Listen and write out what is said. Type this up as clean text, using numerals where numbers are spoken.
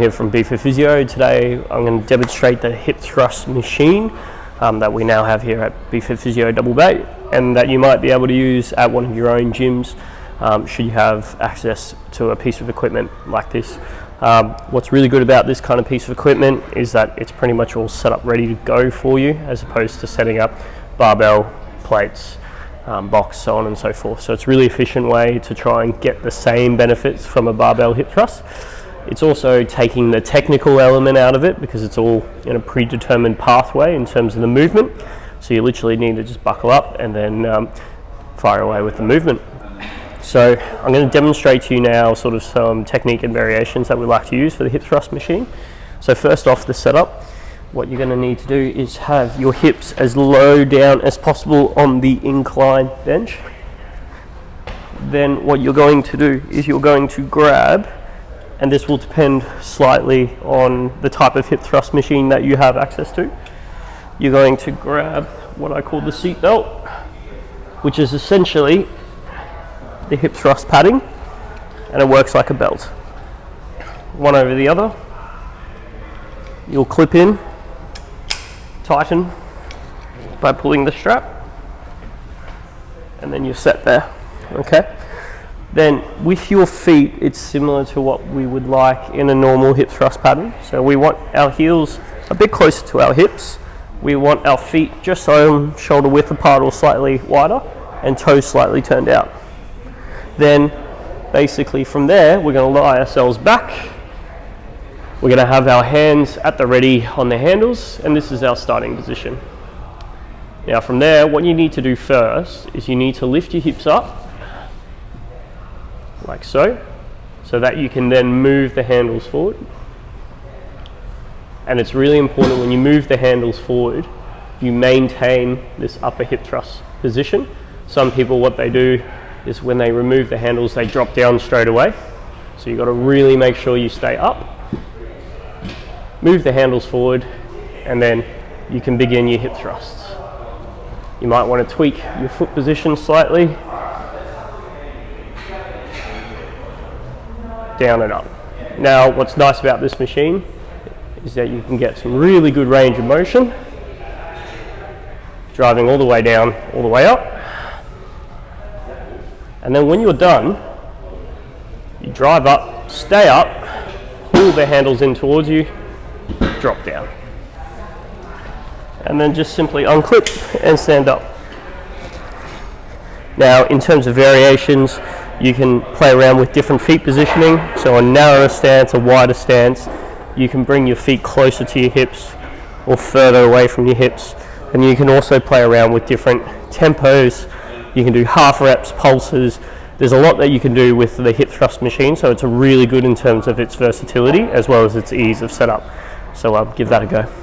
Here from BeFit Physio. Today I'm going to demonstrate the hip thrust machine that we now have here at BeFit Physio Double Bay, and that you might be able to use at one of your own gyms should you have access to a piece of equipment like this. What's really good about this kind of piece of equipment is that it's pretty much all set up ready to go for you, as opposed to setting up barbell, plates, box, so on and so forth. So it's a really efficient way to try and get the same benefits from a barbell hip thrust. It's also taking the technical element out of it, because it's all in a predetermined pathway in terms of the movement. So you literally need to just buckle up and then fire away with the movement. So I'm going to demonstrate to you now sort of some technique and variations that we like to use for the hip thrust machine. So first off, the setup, what you're going to need to do is have your hips as low down as possible on the incline bench. Then what you're going to do is you're going to grab, and this will depend slightly on the type of hip thrust machine that you have access to. You're going to grab what I call the seat belt, which is essentially the hip thrust padding, and it works like a belt. One over the other. You'll clip in, tighten by pulling the strap, and then you're set there, okay? Then with your feet, it's similar to what we would like in a normal hip thrust pattern. So we want our heels a bit closer to our hips. We want our feet just so shoulder width apart or slightly wider, and toes slightly turned out. Then basically from there, we're going to lie ourselves back. We're going to have our hands at the ready on the handles, and this is our starting position. Now from there, what you need to do first is you need to lift your hips up, like so that you can then move the handles forward. And it's really important when you move the handles forward, you maintain this upper hip thrust position. Some people, what they do is when they remove the handles, they drop down straight away. So you've got to really make sure you stay up, move the handles forward, and then you can begin your hip thrusts. You might want to tweak your foot position slightly, down and up. Now, what's nice about this machine is that you can get some really good range of motion, driving all the way down, all the way up. And then when you're done, you drive up, stay up, pull the handles in towards you, drop down. And then just simply unclip and stand up. Now, in terms of variations, you can play around with different feet positioning. So a narrower stance, a wider stance, you can bring your feet closer to your hips or further away from your hips. And you can also play around with different tempos. You can do half reps, pulses. There's a lot that you can do with the hip thrust machine, so it's really good in terms of its versatility as well as its ease of setup. So give that a go.